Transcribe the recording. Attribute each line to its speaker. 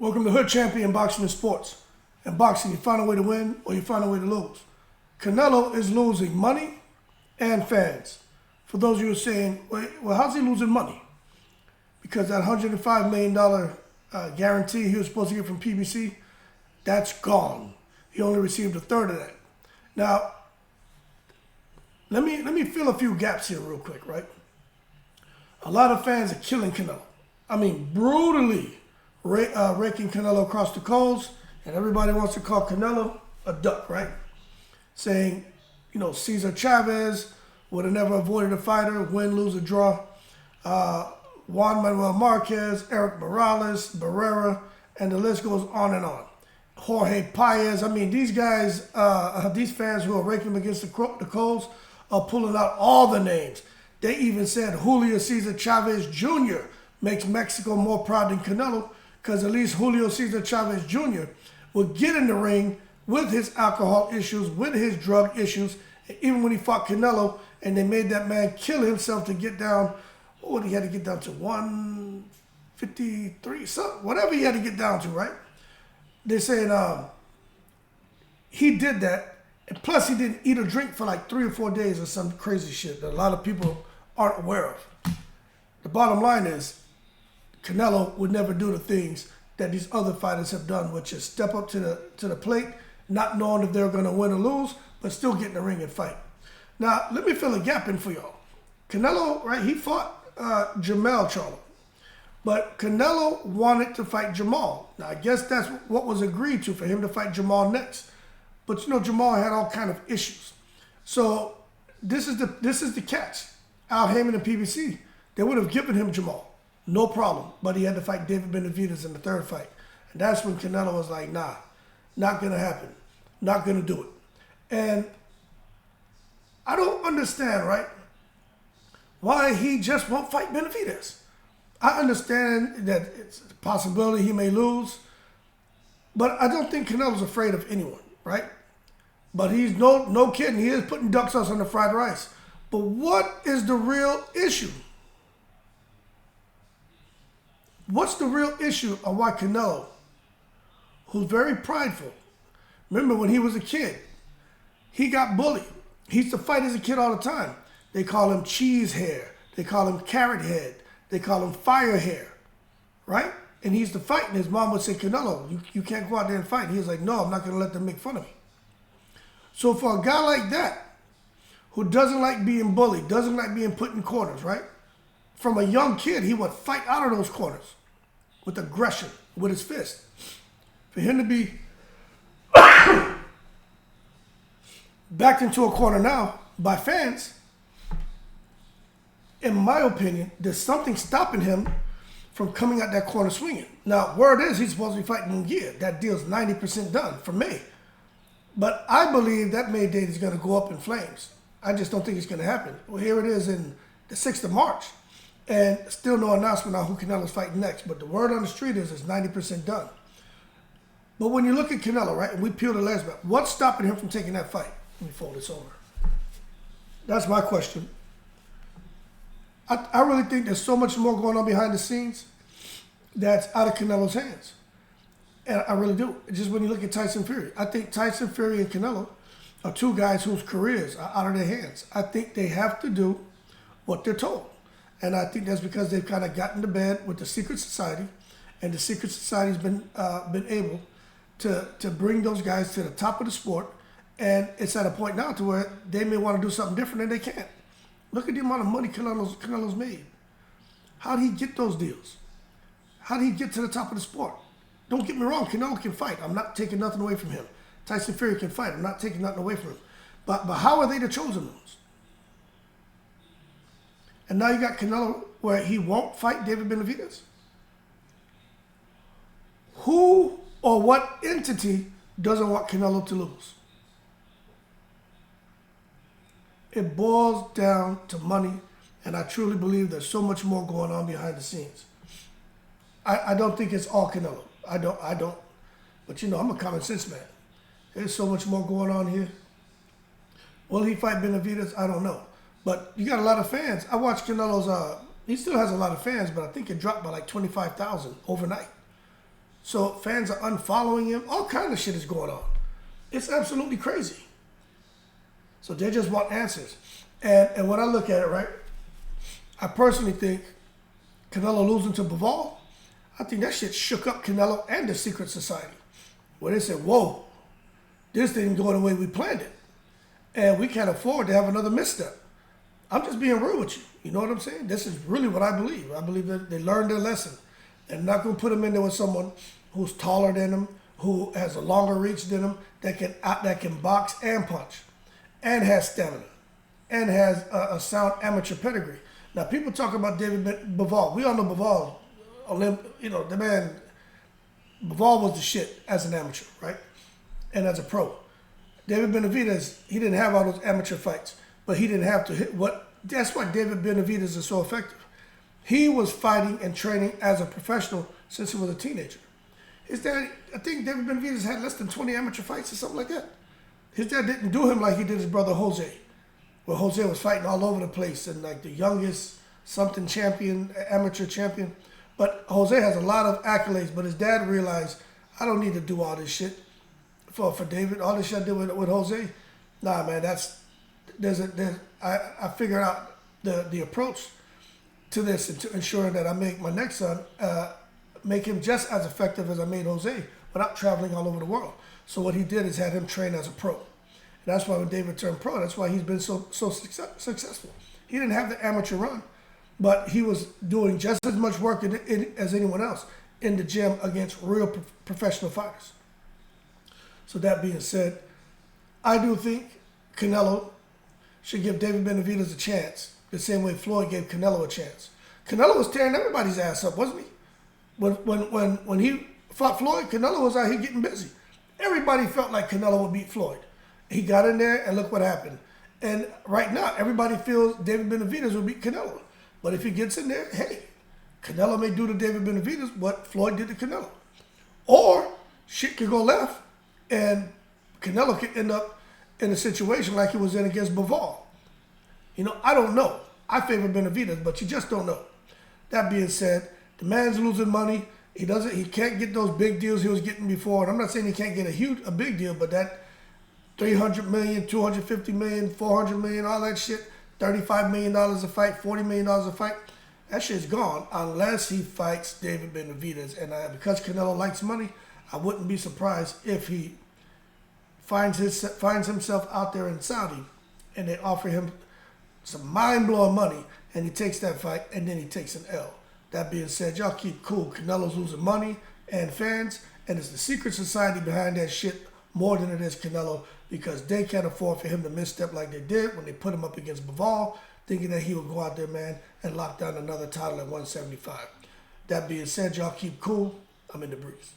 Speaker 1: Welcome to Hood Champion Boxing and Sports. In boxing, you find a way to win or you find a way to lose. Canelo is losing money and fans. For those of you who are saying, well, how's he losing money? Because that $105 million guarantee he was supposed to get from PBC, that's gone. He only received a third of that. Now, let me fill a few gaps here real quick, right? A lot of fans are killing Canelo. I mean, brutally raking Canelo across the coals, and everybody wants to call Canelo a duck, right? Saying, you know, Cesar Chavez would have never avoided a fighter, win, lose, or draw. Juan Manuel Marquez, Eric Morales, Barrera, and the list goes on and on. Jorge Paez. I mean, these guys, these fans who are raking him against the coals are pulling out all the names. They even said Julio Cesar Chavez Jr. makes Mexico more proud than Canelo, because at least Julio Cesar Chavez Jr. would get in the ring with his alcohol issues, with his drug issues, and even when he fought Canelo and they made that man kill himself to get down, what would he had to get down to, 153, something, whatever he had to get down to, right? They're saying he did that, and plus he didn't eat or drink for like 3 or 4 days or some crazy shit that a lot of people aren't aware of. The bottom line is, Canelo would never do the things that these other fighters have done, which is step up to the plate, not knowing if they're going to win or lose, but still get in the ring and fight. Now, let me fill a gap in for y'all. Canelo, right, he fought Jermell Charlo, but Canelo wanted to fight Jamal. Now, I guess that's what was agreed to, for him to fight Jamal next. But, you know, Jamal had all kind of issues. So this is the catch. Al Heyman and PBC, they would have given him Jamal. No problem. But he had to fight David Benavidez in the third fight. And that's when Canelo was like, nah, not going to happen. Not going to do it. And I don't understand, right, why he just won't fight Benavidez. I understand that it's a possibility he may lose, but I don't think Canelo's afraid of anyone, right? But he's no kidding. He is putting duck sauce on the fried rice. But what is the real issue? What's the real issue of why Canelo, who's very prideful, remember when he was a kid, he got bullied. He used to fight as a kid all the time. They call him cheese hair. They call him carrot head. They call him fire hair, right? And he used to fight, and his mom would say, Canelo, you can't go out there and fight. He was like, no, I'm not going to let them make fun of me. So for a guy like that, who doesn't like being bullied, doesn't like being put in corners, right? From a young kid, he would fight out of those corners with aggression, with his fist. For him to be backed into a corner now by fans, in my opinion, there's something stopping him from coming out that corner swinging. Now, word is he's supposed to be fighting Munguia. That deal's 90% done for May. But I believe that May date is going to go up in flames. I just don't think it's going to happen. Well, here it is in the 6th of March. And still no announcement on who Canelo's fighting next. But the word on the street is it's 90% done. But when you look at Canelo, right, and we peel the layers back, what's stopping him from taking that fight? Let me fold this over. That's my question. I really think there's so much more going on behind the scenes that's out of Canelo's hands. And I really do. Just when you look at Tyson Fury, I think Tyson Fury and Canelo are two guys whose careers are out of their hands. I think they have to do what they're told. And I think that's because they've kind of gotten to bed with the secret society, and the secret society's been able to bring those guys to the top of the sport. And it's at a point now to where they may want to do something different and they can't. Look at the amount of money Canelo's made. How did he get those deals? How did he get to the top of the sport? Don't get me wrong, Canelo can fight. I'm not taking nothing away from him. Tyson Fury can fight. I'm not taking nothing away from him. But how are they the chosen ones? And now you got Canelo where he won't fight David Benavidez? Who or what entity doesn't want Canelo to lose? It boils down to money, and I truly believe there's so much more going on behind the scenes. I don't think it's all Canelo. I don't. But, you know, I'm a common sense man. There's so much more going on here. Will he fight Benavidez? I don't know. But you got a lot of fans. I watched Canelo's, he still has a lot of fans, but I think it dropped by like 25,000 overnight. So fans are unfollowing him. All kind of shit is going on. It's absolutely crazy. So they just want answers. And when I look at it, right, I personally think Canelo losing to Bivol, I think that shit shook up Canelo and the secret society. Where they said, whoa, this didn't go the way we planned it. And we can't afford to have another misstep. I'm just being real with you. You know what I'm saying? This is really what I believe. I believe that they learned their lesson. They're not going to put him in there with someone who's taller than him, who has a longer reach than him, that can box and punch, and has stamina, and has a sound amateur pedigree. Now, people talk about David Bivol. We all know Bivol. The man, Bivol was the shit as an amateur, right? And as a pro. David Benavidez, he didn't have all those amateur fights, but he didn't have to hit that's why David Benavidez is so effective. He was fighting and training as a professional since he was a teenager. His dad, I think David Benavidez had less than 20 amateur fights or something like that. His dad didn't do him like he did his brother Jose, where Jose was fighting all over the place and like the youngest something champion, amateur champion. But Jose has a lot of accolades, but his dad realized, I don't need to do all this shit for David. All this shit I did with Jose, nah, man, I figured out the approach to this and to ensuring that I make my next son, make him just as effective as I made Jose without traveling all over the world. So what he did is had him train as a pro. And that's why when David turned pro, that's why he's been so successful. He didn't have the amateur run, but he was doing just as much work as anyone else in the gym against real professional fighters. So that being said, I do think Canelo should give David Benavidez a chance, the same way Floyd gave Canelo a chance. Canelo was tearing everybody's ass up, wasn't he? When he fought Floyd, Canelo was out here getting busy. Everybody felt like Canelo would beat Floyd. He got in there, and look what happened. And right now, everybody feels David Benavidez will beat Canelo. But if he gets in there, hey, Canelo may do to David Benavidez what Floyd did to Canelo. Or shit could go left, and Canelo could end up in a situation like he was in against Bivol. I don't know. I favor Benavidez, but you just don't know. That being said, the man's losing money. He can't get those big deals he was getting before. And I'm not saying he can't get a big deal, but that $300 million, $250 million, $400 million, all that shit, $35 million a fight, $40 million a fight, that shit's gone unless he fights David Benavidez. And because Canelo likes money, I wouldn't be surprised if he finds himself out there in Saudi and they offer him some mind-blowing money and he takes that fight and then he takes an L. That being said, y'all keep cool. Canelo's losing money and fans, and it's the secret society behind that shit more than it is Canelo, because they can't afford for him to misstep like they did when they put him up against Bivol, thinking that he would go out there, man, and lock down another title at 175. That being said, y'all keep cool. I'm in the breeze.